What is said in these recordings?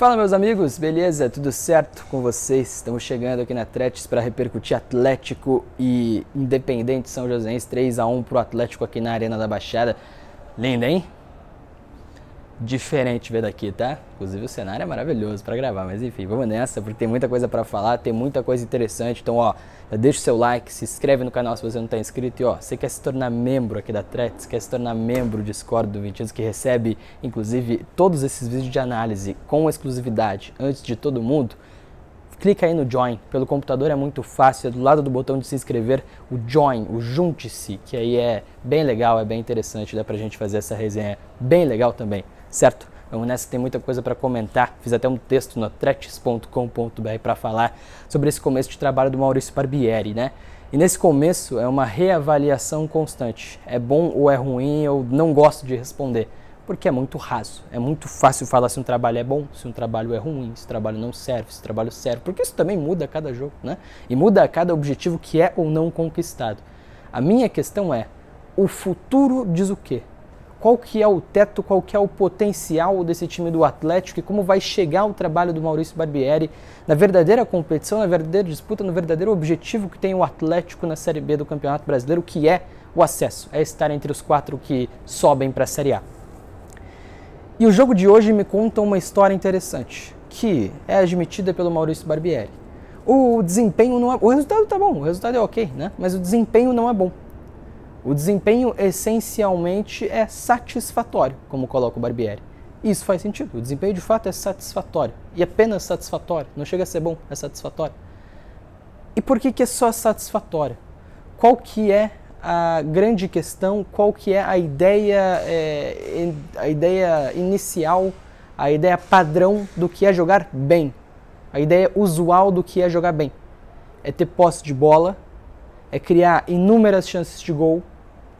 Fala, meus amigos, beleza? Tudo certo com vocês? Estamos chegando aqui na Tretes para repercutir Atlético e Independente São Joséense, 3-1 pro Atlético aqui na Arena da Baixada. Linda, hein? Diferente ver daqui, tá? Inclusive o cenário é maravilhoso para gravar, mas enfim, vamos nessa, porque tem muita coisa para falar, tem muita coisa interessante. Então, ó, deixa o seu like, se inscreve no canal se você não está inscrito e, ó, você quer se tornar membro aqui da Tretes, quer se tornar membro do Discord do 20 anos, que recebe, inclusive, todos esses vídeos de análise com exclusividade antes de todo mundo, clica aí no Join. Pelo computador é muito fácil, é do lado do botão de se inscrever, o Join, o Junte-se, que aí é bem legal, é bem interessante, dá pra gente fazer essa resenha bem legal também. Certo? Vamos nessa, tem muita coisa para comentar. Fiz até um texto no tretes.com.br para falar sobre esse começo de trabalho do Maurício Barbieri, né? E nesse começo é uma reavaliação constante. É bom ou é ruim? Eu não gosto de responder, porque é muito raso. É muito fácil falar se um trabalho é bom, se um trabalho é ruim, se o trabalho não serve, se o trabalho serve, porque isso também muda a cada jogo, né? E muda a cada objetivo que é ou não conquistado. A minha questão é, o futuro diz o quê? Qual que é o teto, qual que é o potencial desse time do Atlético e como vai chegar o trabalho do Maurício Barbieri na verdadeira competição, na verdadeira disputa, no verdadeiro objetivo que tem o Atlético na Série B do Campeonato Brasileiro, que é o acesso, é estar entre os 4 que sobem para a Série A. E o jogo de hoje me conta uma história interessante, que é admitida pelo Maurício Barbieri. O desempenho não é... O resultado tá bom, o resultado é ok, né? Mas o desempenho não é bom. O desempenho essencialmente é satisfatório, como coloca o Barbieri. E isso faz sentido. O desempenho de fato é satisfatório. E apenas satisfatório. Não chega a ser bom, é satisfatório. E por que é só satisfatório? Qual que é a grande questão? Qual que é a ideia inicial, a ideia padrão do que é jogar bem? A ideia usual do que é jogar bem? É ter posse de bola, é criar inúmeras chances de gol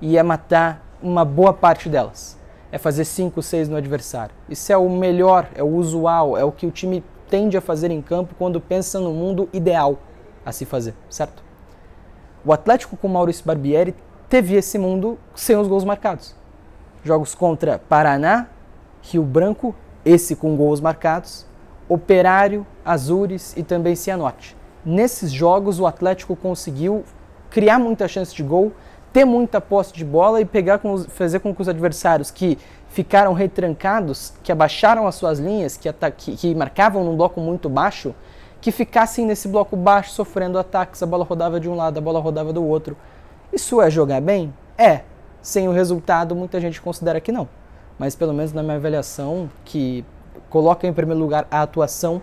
e é matar uma boa parte delas. É fazer 5, 6 no adversário. Isso é o melhor, é o usual, é o que o time tende a fazer em campo quando pensa no mundo ideal a se fazer, certo? O Atlético com Maurício Barbieri teve esse mundo sem os gols marcados. Jogos contra Paraná, Rio Branco, esse com gols marcados, Operário, Azures e também Cianorte. Nesses jogos o Atlético conseguiu criar muita chance de gol, ter muita posse de bola e fazer com que os adversários que ficaram retrancados, que abaixaram as suas linhas, que marcavam num bloco muito baixo, que ficassem nesse bloco baixo sofrendo ataques, a bola rodava de um lado, a bola rodava do outro. Isso é jogar bem? É. Sem o resultado, muita gente considera que não. Mas pelo menos na minha avaliação, que coloca em primeiro lugar a atuação,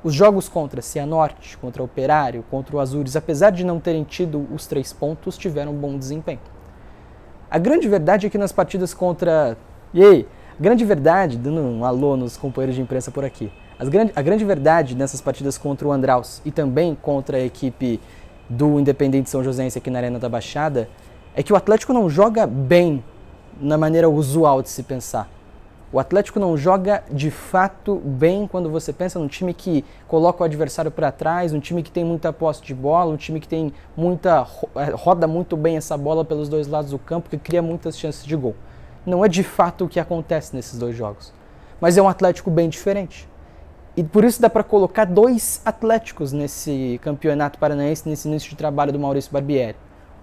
os jogos contra Cianorte, contra o Operário, contra o Azures, apesar de não terem tido os 3 pontos, tiveram um bom desempenho. A grande verdade é que nas partidas contra... A grande verdade, dando um alô nos companheiros de imprensa por aqui, a grande verdade nessas partidas contra o Andraus e também contra a equipe do Independente São Joséense aqui na Arena da Baixada, é que o Atlético não joga bem na maneira usual de se pensar. O Atlético não joga de fato bem quando você pensa num time que coloca o adversário para trás, um time que tem muita posse de bola, um time que tem roda muito bem essa bola pelos dois lados do campo, que cria muitas chances de gol. Não é de fato o que acontece nesses 2 jogos. Mas é um Atlético bem diferente. E por isso dá para colocar 2 Atléticos nesse campeonato paranaense, nesse início de trabalho do Maurício Barbieri.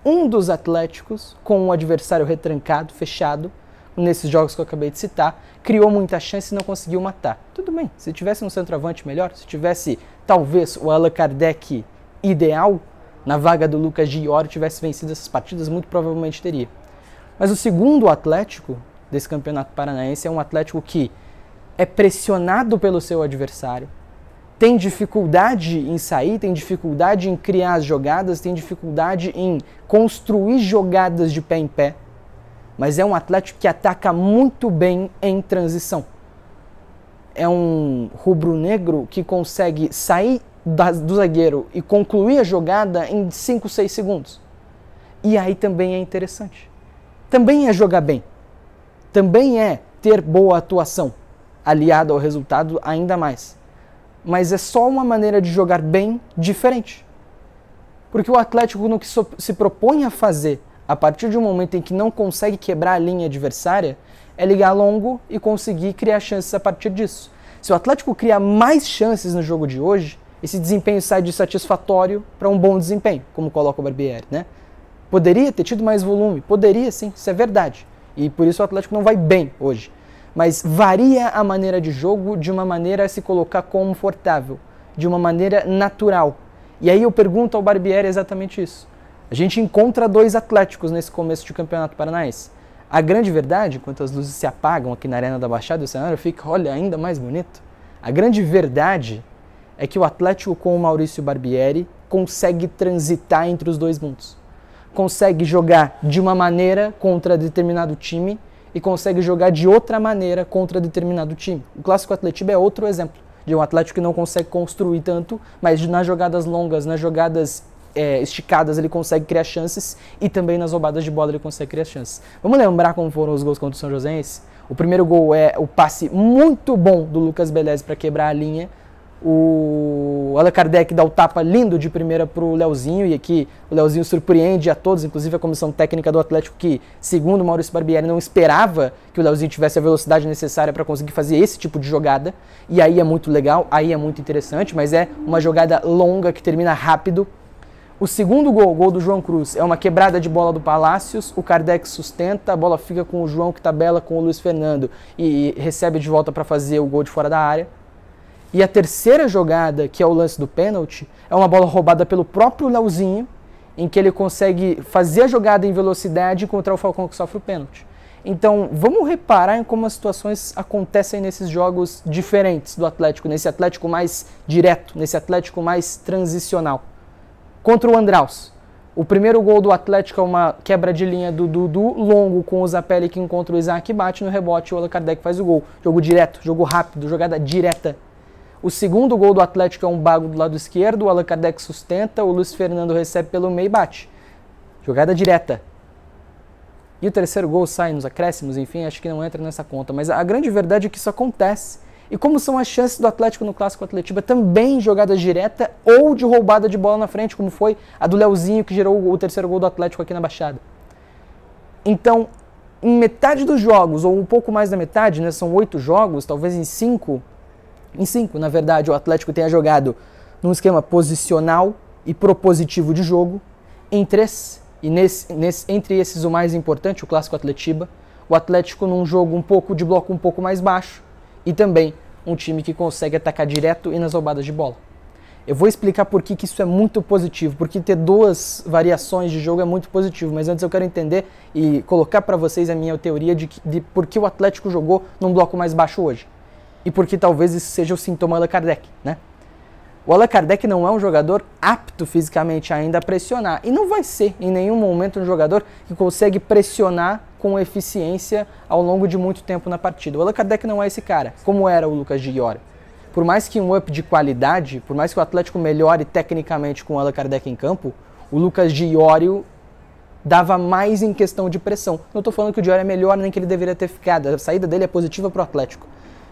Um dos Atléticos, com um adversário retrancado, fechado, nesses jogos que eu acabei de citar, criou muita chance e não conseguiu matar. Tudo bem, se tivesse um centroavante melhor, se tivesse talvez o Allan Kardec ideal, na vaga do Lucas Giori, tivesse vencido essas partidas, muito provavelmente teria. Mas o segundo Atlético desse campeonato paranaense é um Atlético que é pressionado pelo seu adversário, tem dificuldade em sair, tem dificuldade em criar as jogadas, tem dificuldade em construir jogadas de pé em pé, mas é um Atlético que ataca muito bem em transição. É um rubro-negro que consegue sair do zagueiro e concluir a jogada em 5, 6 segundos. E aí também é interessante. Também é jogar bem. Também é ter boa atuação, aliado ao resultado ainda mais. Mas é só uma maneira de jogar bem diferente. Porque o Atlético, no que se propõe a fazer, a partir de um momento em que não consegue quebrar a linha adversária, é ligar longo e conseguir criar chances a partir disso. Se o Atlético cria mais chances no jogo de hoje, esse desempenho sai de satisfatório para um bom desempenho, como coloca o Barbieri, né? Poderia ter tido mais volume, poderia sim, isso é verdade. E por isso o Atlético não vai bem hoje. Mas varia a maneira de jogo de uma maneira a se colocar confortável, de uma maneira natural. E aí eu pergunto ao Barbieri exatamente isso. A gente encontra dois Atléticos nesse começo de Campeonato Paranaense. A grande verdade, enquanto as luzes se apagam aqui na Arena da Baixada, o cenário fica, olha, ainda mais bonito. A grande verdade é que o Atlético com o Maurício Barbieri consegue transitar entre os dois mundos. Consegue jogar de uma maneira contra determinado time e consegue jogar de outra maneira contra determinado time. O Clássico Atletiba é outro exemplo de um Atlético que não consegue construir tanto, mas nas jogadas longas, nas jogadas esticadas ele consegue criar chances e também nas roubadas de bola ele consegue criar chances. Vamos lembrar como foram os gols contra o São Joséense? O primeiro gol é o passe muito bom do Lucas Belez para quebrar a linha. O Allan Kardec dá o tapa lindo de primeira para o Leozinho, e aqui o Leozinho surpreende a todos, inclusive a comissão técnica do Atlético, que, segundo o Maurício Barbieri, não esperava que o Leozinho tivesse a velocidade necessária para conseguir fazer esse tipo de jogada, e aí é muito legal, aí é muito interessante, mas é uma jogada longa que termina rápido. O segundo gol, o gol do João Cruz, é uma quebrada de bola do Palácios, o Kardec sustenta, a bola fica com o João que tabela com o Luiz Fernando e recebe de volta para fazer o gol de fora da área. E a terceira jogada, que é o lance do pênalti, é uma bola roubada pelo próprio Leozinho, em que ele consegue fazer a jogada em velocidade e encontrar o Falcão que sofre o pênalti. Então, vamos reparar em como as situações acontecem nesses jogos diferentes do Atlético, nesse Atlético mais direto, nesse Atlético mais transicional. Contra o Andraus, o primeiro gol do Atlético é uma quebra de linha do Dudu, longo com o Zapelli que encontra o Isaac, bate no rebote e o Allan Kardec faz o gol. Jogo direto, jogo rápido, jogada direta. O segundo gol do Atlético é um bago do lado esquerdo, o Allan Kardec sustenta, o Luiz Fernando recebe pelo meio e bate. Jogada direta. E o terceiro gol sai nos acréscimos, enfim, acho que não entra nessa conta. Mas a grande verdade é que isso acontece. E como são as chances do Atlético no Clássico Atletiba, também jogada direta ou de roubada de bola na frente, como foi a do Leozinho, que gerou o terceiro gol do Atlético aqui na Baixada. Então, em metade dos jogos, ou um pouco mais da metade, né, são 8 jogos, talvez em 5, na verdade, o Atlético tenha jogado num esquema posicional e propositivo de jogo. Em 3, e entre esses o mais importante, o Clássico Atletiba, o Atlético num jogo um pouco de bloco um pouco mais baixo e também um time que consegue atacar direto e nas roubadas de bola. Eu vou explicar por que isso é muito positivo, porque ter duas variações de jogo é muito positivo, mas antes eu quero entender e colocar para vocês a minha teoria de por que o Atlético jogou num bloco mais baixo hoje. E porque talvez isso seja o sintoma Allan Kardec, né? O Allan Kardec não é um jogador apto fisicamente ainda a pressionar. E não vai ser em nenhum momento um jogador que consegue pressionar com eficiência ao longo de muito tempo na partida. O Allan Kardec não é esse cara, como era o Lucas de Iorio. Por mais que um up de qualidade, por mais que o Atlético melhore tecnicamente com o Allan Kardec em campo, o Lucas de Iorio dava mais em questão de pressão. Não estou falando que o de Iorio é melhor nem que ele deveria ter ficado. A saída dele é positiva para o Atlético.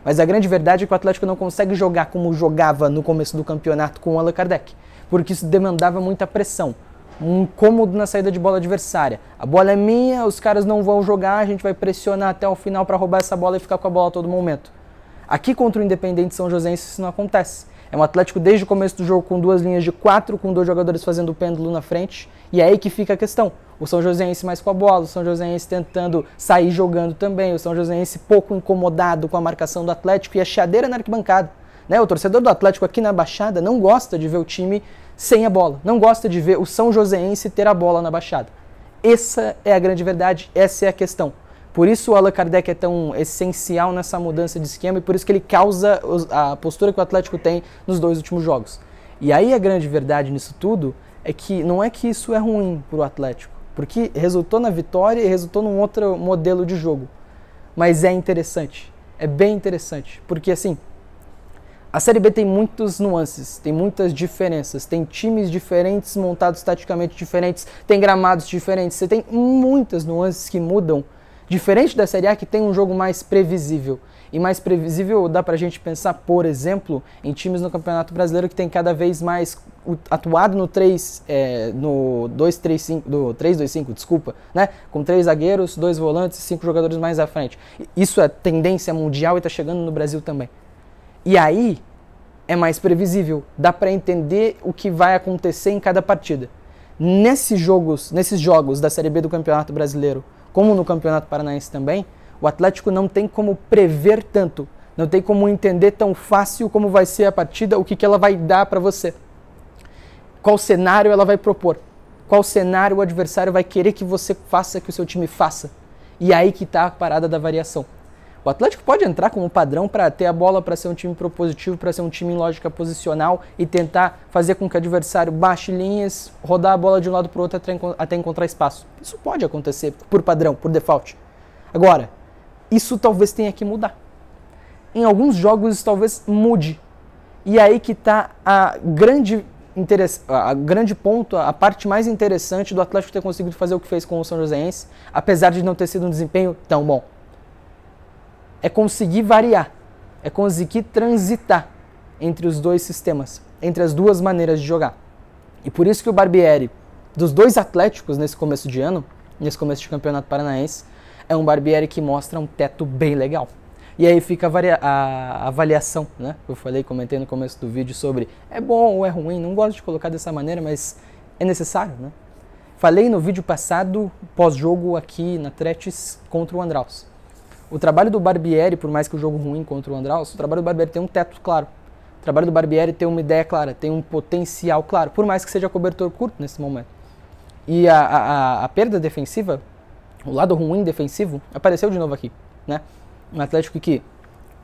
Mas a grande verdade é que o Atlético não consegue jogar como jogava no começo do campeonato com o Allan Kardec, porque isso demandava muita pressão, um incômodo na saída de bola adversária. A bola é minha, os caras não vão jogar, a gente vai pressionar até o final para roubar essa bola e ficar com a bola a todo momento. Aqui contra o Independente São Joséense isso não acontece. É um Atlético desde o começo do jogo com 2 linhas de 4, com 2 jogadores fazendo o pêndulo na frente, e é aí que fica a questão. O São Joséense mais com a bola, o São Joséense tentando sair jogando também, o São Joséense pouco incomodado com a marcação do Atlético e a chiadeira na arquibancada. Né? O torcedor do Atlético aqui na Baixada não gosta de ver o time sem a bola, não gosta de ver o São Joséense ter a bola na Baixada. Essa é a grande verdade, essa é a questão. Por isso o Allan Kardec é tão essencial nessa mudança de esquema e por isso que ele causa a postura que o Atlético tem nos 2 últimos jogos. E aí a grande verdade nisso tudo é que não é que isso é ruim para o Atlético, porque resultou na vitória e resultou num outro modelo de jogo. Mas é interessante, é bem interessante, porque assim, a Série B tem muitas nuances, tem muitas diferenças, tem times diferentes, montados taticamente diferentes, tem gramados diferentes, você tem muitas nuances que mudam. Diferente da Série A, que tem um jogo mais previsível. E mais previsível dá pra gente pensar, por exemplo, em times no Campeonato Brasileiro que tem cada vez mais atuado no 3-2-5, desculpa, né? Com 3 zagueiros, 2 volantes e 5 jogadores mais à frente. Isso é tendência mundial e tá chegando no Brasil também. E aí é mais previsível, dá para entender o que vai acontecer em cada partida. Nesses jogos da Série B do Campeonato Brasileiro, como no Campeonato Paranaense também, o Atlético não tem como prever tanto, não tem como entender tão fácil como vai ser a partida, o que ela vai dar para você. Qual cenário ela vai propor, qual cenário o adversário vai querer que você faça, que o seu time faça. E aí que está a parada da variação. O Atlético pode entrar como padrão para ter a bola, para ser um time propositivo, para ser um time em lógica posicional e tentar fazer com que o adversário baixe linhas, rodar a bola de um lado para o outro até encontrar espaço. Isso pode acontecer por padrão, por default. Agora, isso talvez tenha que mudar. Em alguns jogos isso talvez mude. E aí que está a grande ponto, a parte mais interessante do Atlético ter conseguido fazer o que fez com o São Joséense, apesar de não ter sido um desempenho tão bom. É conseguir variar, é conseguir transitar entre os dois sistemas, entre as duas maneiras de jogar. E por isso que o Barbieri, dos dois Atléticos nesse começo de ano, nesse começo de Campeonato Paranaense, é um Barbieri que mostra um teto bem legal. E aí fica a avaliação, né? Eu comentei no começo do vídeo sobre é bom ou é ruim, não gosto de colocar dessa maneira, mas é necessário, né? Falei no vídeo passado, pós-jogo aqui na Tretes contra o Andraus. O trabalho do Barbieri, por mais que o jogo ruim contra o Andraus, o trabalho do Barbieri tem um teto claro. O trabalho do Barbieri tem uma ideia clara, tem um potencial claro, por mais que seja cobertor curto nesse momento. E a perda defensiva, o lado ruim defensivo, apareceu de novo aqui, né? Um Atlético que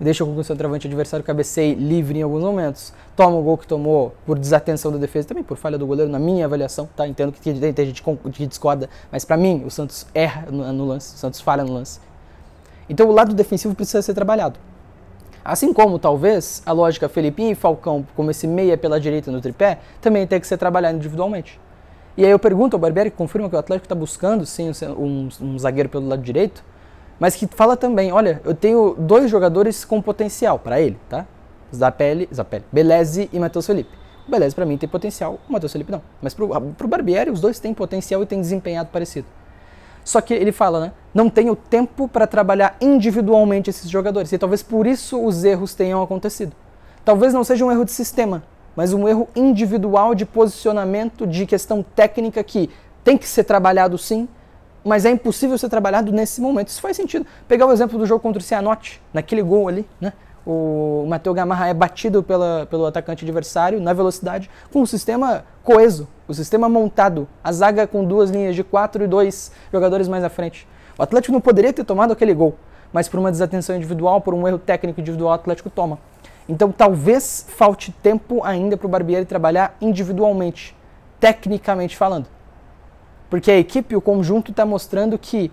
deixa com que o centroavante adversário cabeceie livre em alguns momentos, toma o gol que tomou por desatenção da defesa, também por falha do goleiro, na minha avaliação, tá? Entendo que tem gente que discorda, mas pra mim o Santos erra no lance, o Santos falha no lance. Então o lado defensivo precisa ser trabalhado. Assim como talvez a lógica Felipinho e Falcão, como esse meia pela direita no tripé, também tem que ser trabalhado individualmente. E aí eu pergunto ao Barbieri, que confirma que o Atlético está buscando sim um zagueiro pelo lado direito, mas que fala também, olha, eu tenho dois jogadores com potencial para ele, tá? Beleze e Matheus Felipe. O Beleze para mim tem potencial, o Matheus Felipe não. Mas pro Barbieri os dois têm potencial e têm desempenhado parecido. Só que ele fala, né? Não tenho tempo para trabalhar individualmente esses jogadores. E talvez por isso os erros tenham acontecido. Talvez não seja um erro de sistema, mas um erro individual de posicionamento, de questão técnica que tem que ser trabalhado sim, mas é impossível ser trabalhado nesse momento. Isso faz sentido. Pegar o exemplo do jogo contra o Cianorte, naquele gol ali, né? O Matheus Gamarra é batido pelo atacante adversário na velocidade, com um sistema coeso, o sistema montado, a zaga com duas linhas de 4 e 2 jogadores mais à frente. O Atlético não poderia ter tomado aquele gol, mas por uma desatenção individual, por um erro técnico individual, o Atlético toma. Então talvez falte tempo ainda para o Barbieri trabalhar individualmente, tecnicamente falando. Porque a equipe, o conjunto está mostrando que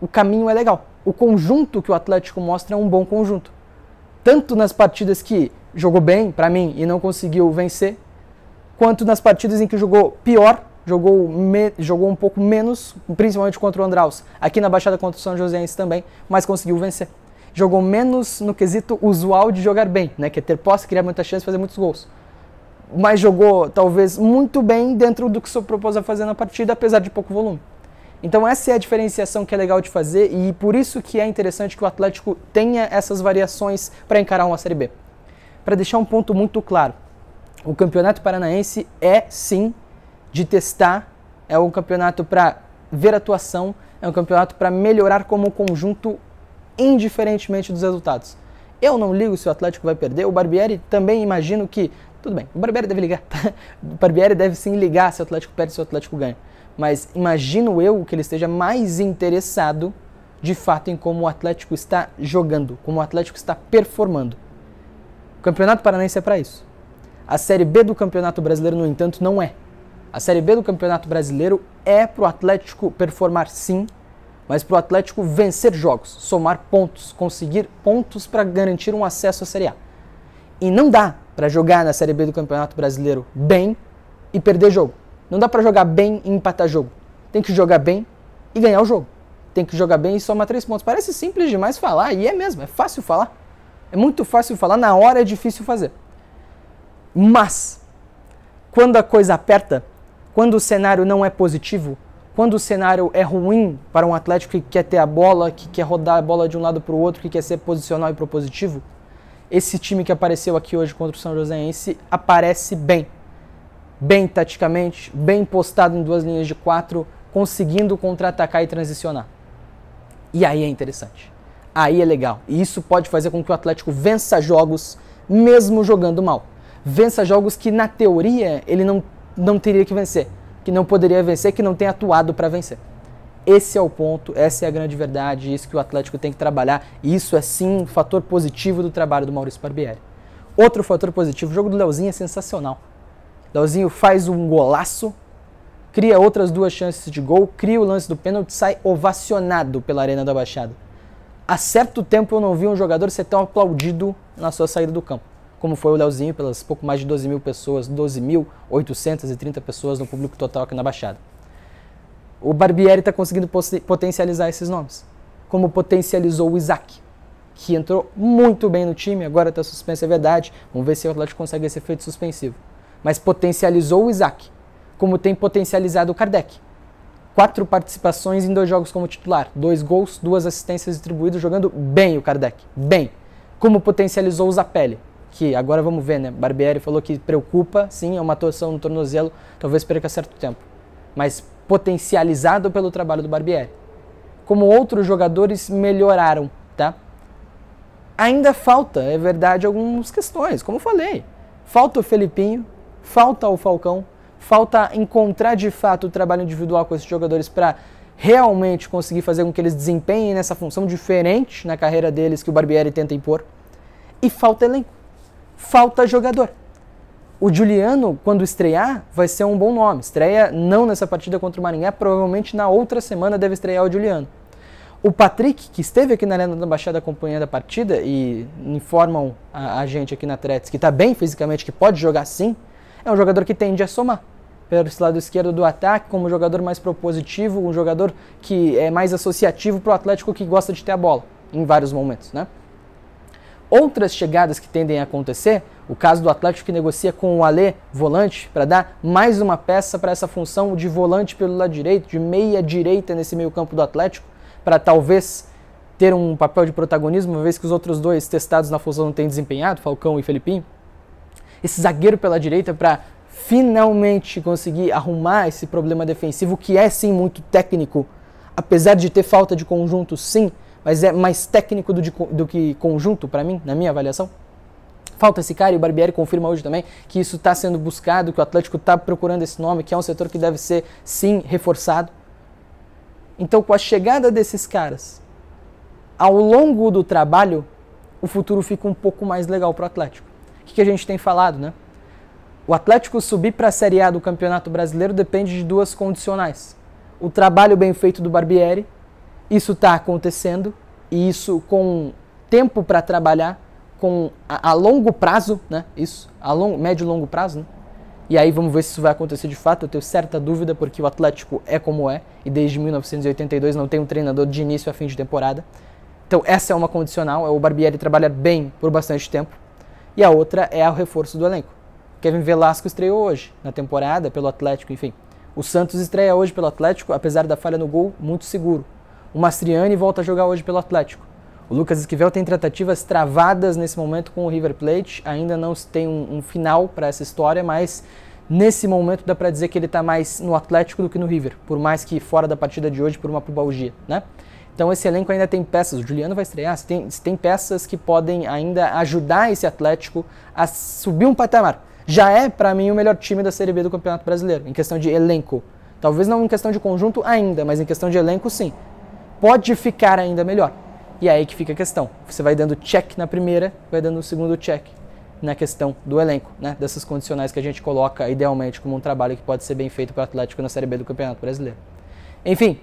o caminho é legal. O conjunto que o Atlético mostra é um bom conjunto. Tanto nas partidas que jogou bem, para mim, e não conseguiu vencer, quanto nas partidas em que jogou pior, jogou um pouco menos, principalmente contra o Andraus, aqui na Baixada contra o São Joséense também, mas conseguiu vencer. Jogou menos no quesito usual de jogar bem, né, que é ter posse, criar muita chance, fazer muitos gols. Mas jogou, talvez, muito bem dentro do que se propôs a fazer na partida, apesar de pouco volume. Então essa é a diferenciação que é legal de fazer e por isso que é interessante que o Atlético tenha essas variações para encarar uma Série B. Para deixar um ponto muito claro, o Campeonato Paranaense é sim de testar, é um campeonato para ver atuação, é um campeonato para melhorar como conjunto indiferentemente dos resultados. Eu não ligo se o Atlético vai perder, o Barbieri também imagino que, tudo bem, o Barbieri deve ligar, tá? O Barbieri deve sim ligar se o Atlético perde, se o Atlético ganha. Mas imagino eu que ele esteja mais interessado, de fato, em como o Atlético está jogando, como o Atlético está performando. O Campeonato Paranaense é para isso. A Série B do Campeonato Brasileiro, no entanto, não é. A Série B do Campeonato Brasileiro é para o Atlético performar sim, mas para o Atlético vencer jogos, somar pontos, conseguir pontos para garantir um acesso à Série A. E não dá para jogar na Série B do Campeonato Brasileiro bem e perder jogo. Não dá pra jogar bem e empatar jogo. Tem que jogar bem e ganhar o jogo. Tem que jogar bem e somar 3 pontos. Parece simples demais falar, e é mesmo, é fácil falar. É muito fácil falar, na hora é difícil fazer. Mas, quando a coisa aperta, quando o cenário não é positivo, quando o cenário é ruim para um Atlético que quer ter a bola, que quer rodar a bola de um lado para o outro, que quer ser posicional e propositivo, esse time que apareceu aqui hoje contra o São Joséense aparece bem. Bem taticamente, bem postado em 2 linhas de 4, conseguindo contra-atacar e transicionar. E aí é interessante. Aí é legal. E isso pode fazer com que o Atlético vença jogos mesmo jogando mal. Vença jogos que, na teoria, ele não teria que vencer. Que não poderia vencer, que não tem atuado para vencer. Esse é o ponto, essa é a grande verdade, isso que o Atlético tem que trabalhar. E isso é sim um fator positivo do trabalho do Maurício Barbieri. Outro fator positivo, o jogo do Leozinho é sensacional. Leozinho faz um golaço, cria outras 2 chances de gol, cria o lance do pênalti, sai ovacionado pela Arena da Baixada. Há certo tempo eu não vi um jogador ser tão aplaudido na sua saída do campo, como foi o Leozinho, pelas pouco mais de 12 mil pessoas, 12.830 pessoas no público total aqui na Baixada. O Barbieri está conseguindo potencializar esses nomes, como potencializou o Isaac, que entrou muito bem no time, agora está suspenso, é verdade, vamos ver se o Atlético consegue esse efeito suspensivo. Mas potencializou o Isaac, como tem potencializado o Kardec. 4 participações em 2 jogos como titular, 2 gols, 2 assistências distribuídas, jogando bem o Kardec, bem. Como potencializou o Zapelli, que agora vamos ver, né? Barbieri falou que preocupa, sim, é uma torção no tornozelo, talvez perca certo tempo. Mas potencializado pelo trabalho do Barbieri. Como outros jogadores melhoraram, tá? Ainda falta, é verdade, algumas questões, como eu falei. Falta o Felipinho, falta o Falcão, falta encontrar de fato o trabalho individual com esses jogadores para realmente conseguir fazer com que eles desempenhem nessa função diferente na carreira deles que o Barbieri tenta impor. E falta elenco, falta jogador. O Juliano, quando estrear, vai ser um bom nome. Estreia não nessa partida contra o Maringá, provavelmente na outra semana deve estrear o Juliano. O Patrick, que esteve aqui na Arena da Baixada acompanhando a partida e informam a gente aqui na Tretes que está bem fisicamente, que pode jogar sim, é um jogador que tende a somar. Pelo lado esquerdo do ataque, como um jogador mais propositivo, um jogador que é mais associativo para o Atlético que gosta de ter a bola, em vários momentos, né? Outras chegadas que tendem a acontecer, o caso do Atlético que negocia com o Alê, volante, para dar mais uma peça para essa função de volante pelo lado direito, de meia direita nesse meio campo do Atlético, para talvez ter um papel de protagonismo, uma vez que os outros 2 testados na função não têm desempenhado, Falcão e Felipinho. Esse zagueiro pela direita para finalmente conseguir arrumar esse problema defensivo, que é sim muito técnico, apesar de ter falta de conjunto sim, mas é mais técnico do que conjunto para mim, na minha avaliação. Falta esse cara e o Barbieri confirma hoje também que isso está sendo buscado, que o Atlético está procurando esse nome, que é um setor que deve ser sim reforçado. Então, com a chegada desses caras, ao longo do trabalho, o futuro fica um pouco mais legal para o Atlético. O que a gente tem falado, né? O Atlético subir para a Série A do Campeonato Brasileiro depende de 2 condicionais. O trabalho bem feito do Barbieri, isso está acontecendo, e isso com tempo para trabalhar, a longo prazo, né? Isso, médio e longo prazo, né? E aí vamos ver se isso vai acontecer de fato. Eu tenho certa dúvida, porque o Atlético é como é, e desde 1982 não tem um treinador de início a fim de temporada. Então essa é uma condicional, é o Barbieri trabalhar bem por bastante tempo. E a outra é o reforço do elenco. Kevin Velasco estreou hoje na temporada pelo Atlético, enfim. O Santos estreia hoje pelo Atlético, apesar da falha no gol, muito seguro. O Mastriani volta a jogar hoje pelo Atlético. O Lucas Esquivel tem tratativas travadas nesse momento com o River Plate, ainda não tem um final para essa história, mas nesse momento dá para dizer que ele está mais no Atlético do que no River, por mais que fora da partida de hoje por uma pubalgia, né? Então esse elenco ainda tem peças, o Juliano vai estrear, tem peças que podem ainda ajudar esse Atlético a subir um patamar. Já é, para mim, o melhor time da Série B do Campeonato Brasileiro, em questão de elenco. Talvez não em questão de conjunto ainda, mas em questão de elenco sim. Pode ficar ainda melhor. E é aí que fica a questão. Você vai dando check na primeira, vai dando o segundo check na questão do elenco, né? Dessas condicionais que a gente coloca idealmente como um trabalho que pode ser bem feito para o Atlético na Série B do Campeonato Brasileiro. Enfim,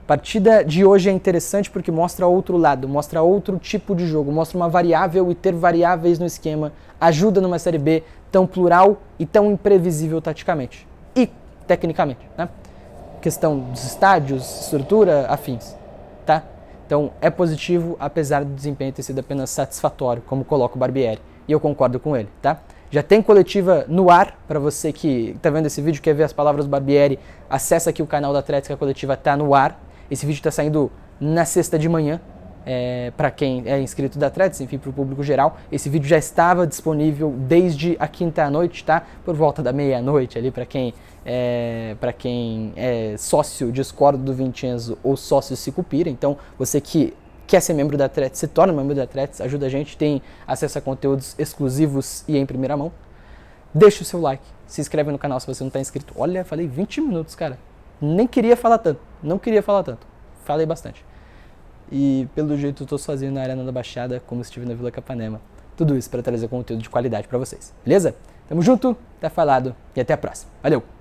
a partida de hoje é interessante porque mostra outro lado, mostra outro tipo de jogo, mostra uma variável, e ter variáveis no esquema ajuda numa Série B tão plural e tão imprevisível taticamente e tecnicamente, né? Questão dos estádios, estrutura, afins, tá? Então é positivo, apesar do desempenho ter sido apenas satisfatório, como coloca o Barbieri, e eu concordo com ele, tá? Já tem coletiva no ar, para você que está vendo esse vídeo, quer ver as palavras do Barbieri, acessa aqui o canal da Atlética, a coletiva está no ar. Esse vídeo está saindo na sexta de manhã, para quem é inscrito da Threads, enfim, para o público geral. Esse vídeo já estava disponível desde a quinta à noite, tá? Por volta da meia-noite ali, para quem é sócio Discord do Vincenzo ou sócio Sicupira. Então, você que quer ser membro da Threads, se torna membro da Threads, ajuda a gente, tem acesso a conteúdos exclusivos e em primeira mão. Deixa o seu like, se inscreve no canal se você não está inscrito. Olha, falei 20 minutos, cara. Nem queria falar tanto, não queria falar tanto. Falei bastante. E pelo jeito eu tô sozinho na Arena da Baixada, como estive na Vila Capanema. Tudo isso para trazer conteúdo de qualidade para vocês, beleza? Tamo junto, tá falado e até a próxima. Valeu!